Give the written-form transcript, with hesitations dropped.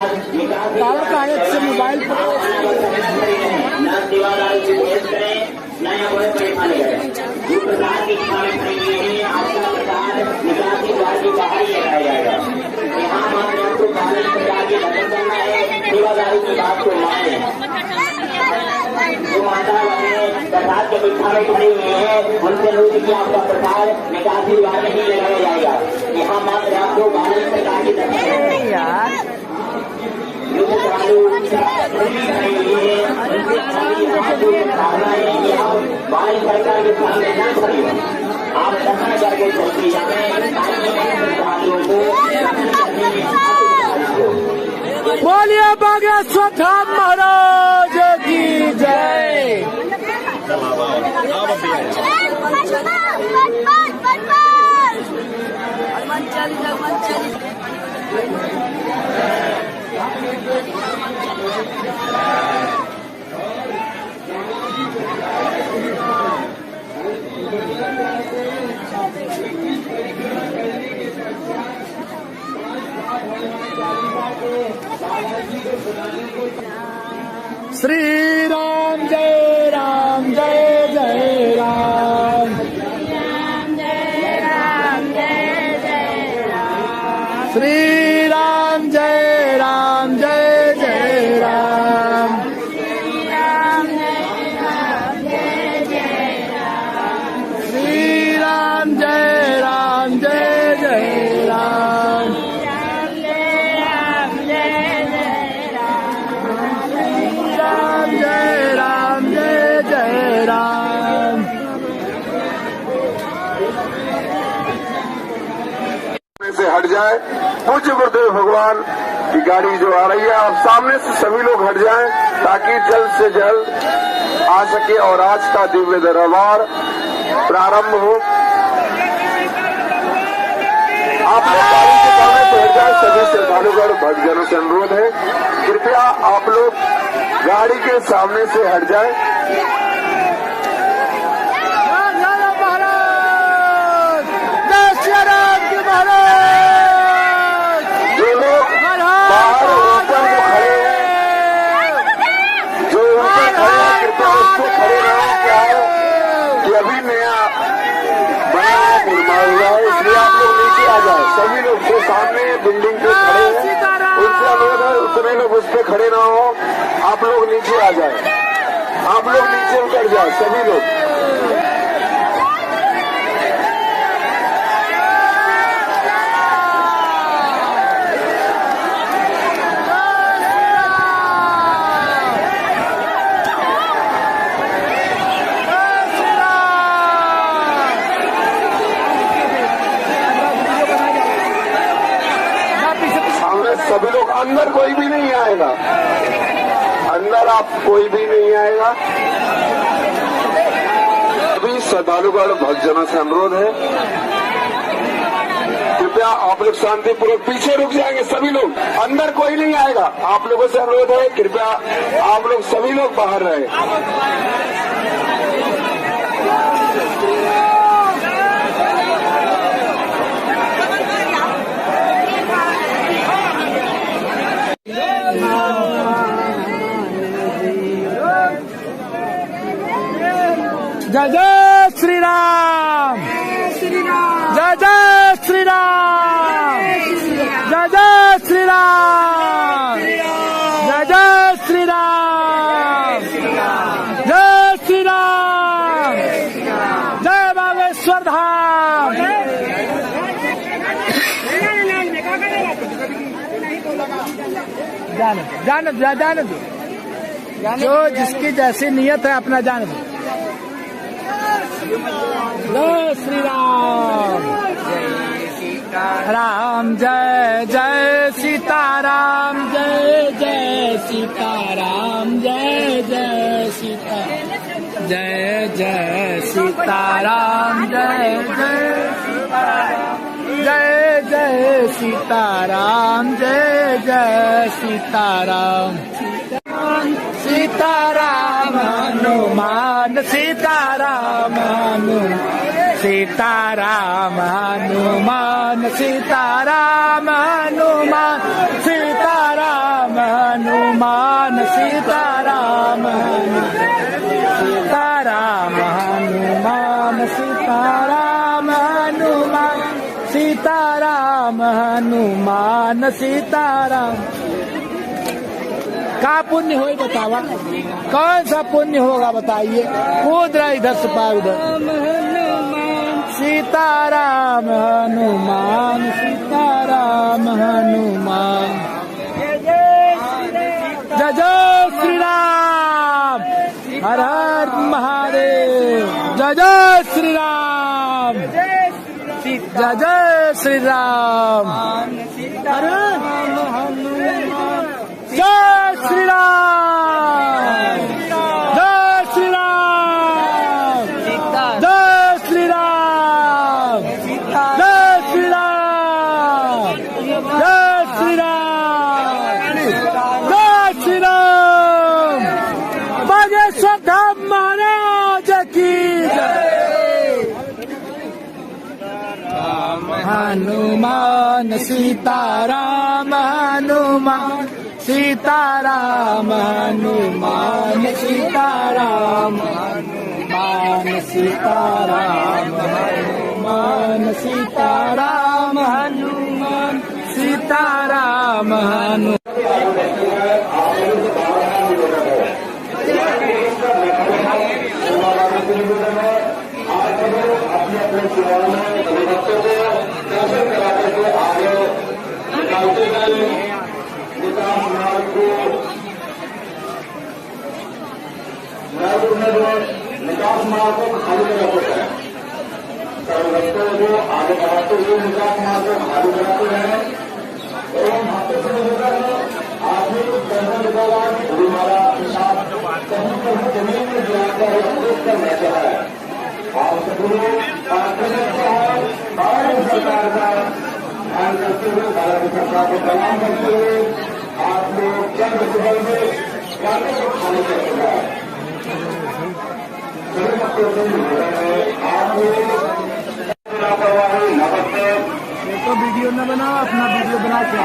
से मोबाइल प्रसाद के बिठारे खड़े हुए हैं, उनसे रोज की आपका प्रसाद निकासी द्वार नहीं लगाया जाएगा। यहाँ मात्र आपको भारत सरकार की तरफ से भारत सरकार के सामने न खड़ी हो, आप दर्शन करके चलती जाए। बोलिए बागेश्वर धाम महाराज की जय। श्री राम जय राम जय जय राम। श्री राम जय राम जय जय राम। श्री राम जय राम जय जय राम। से हट जाए। पूज्य गुरुदेव भगवान की गाड़ी जो आ रही है, आप सामने से सभी लोग हट जाएं ताकि जल्द से जल्द आ सके और आज का दिव्य दरबार प्रारंभ हो। आप लोग गाड़ी के सामने से हट जाए। सभी श्रद्धालुगण भक्तजनों से अनुरोध है, कृपया आप लोग गाड़ी के सामने से हट जाए। सभी लोग जो सामने बिल्डिंग पे खड़े हैं उनसे अनुरोध है, उतने लोग उस पे खड़े ना हो, आप लोग नीचे आ जाए। आप लोग नीचे उतर जाए सभी लोग। सभी लोग अंदर, कोई भी नहीं आएगा अंदर, आप कोई भी नहीं आएगा। सभी श्रद्धालुगण भक्तजनों से अनुरोध है, कृपया आप लोग शांतिपूर्वक पीछे रुक जाएंगे। सभी लोग अंदर, कोई नहीं आएगा। आप लोगों से अनुरोध है, कृपया आप लोग सभी लोग बाहर रहे। जय जय श्री राम। जय जय श्री राम। जय जय श्री राम। जय जय श्री राम। जय श्री राम। जय बागेश्वर धाम। जाने दो, जो जिसकी जैसी नियत है अपना जाने दो। जय श्री राम। राम जय जय सीताराम। जय जय सीताराम। जय जय सीता। जय जय सीताराम। जय जय सीताराम। जय जय सीताराम। जय जय सीताराम। सीताराम हनुमान। सीताराम हनुमान। सीताराम हनुमान। सीताराम हनुमान। सीताराम सीताराम सीताराम हनुमान सीताराम हनुमान सीताराम हनुमान सीताराम। का पुण्य हो बतावा, कौन सा पुण्य होगा बताइए। कूद रहा इधर से पार उधर। सीताराम हनुमान सीताराम हनुमान। जय जय श्री राम, हर हर महादेव। जय जय श्री राम, जय जय श्री राम, अरे जय श्री राम, जय श्री राम, जय श्री राम, जय श्री राम, जय श्री राम, जय श्री राम। बागेश्वर धाम महाराज की हनुमान सीताराम हनुमान सीताराम हनुमान सीताराम हनुमान सीताराम हनुमान सीताराम हनुमान सीताराम हनुमान। निकास मार्ग को खाली कराते हैं, रस्तों को आगे बढ़ाते हुए निकास मार्ग को खाली कराते हैं एवं हाथों से निकल आदमी को पैसा निकाला गुरु महाराज के साथ कहीं कहीं जमीन में गिराकर उपयोग कर रहता है। और गुरु भारत सरकार का ध्यान करते हुए भारत सरकार को प्रणाम करते हुए आप लोग चंद सुबह में गाने को खाली करते हैं। तो वीडियो न बनाओ, अपना वीडियो बना के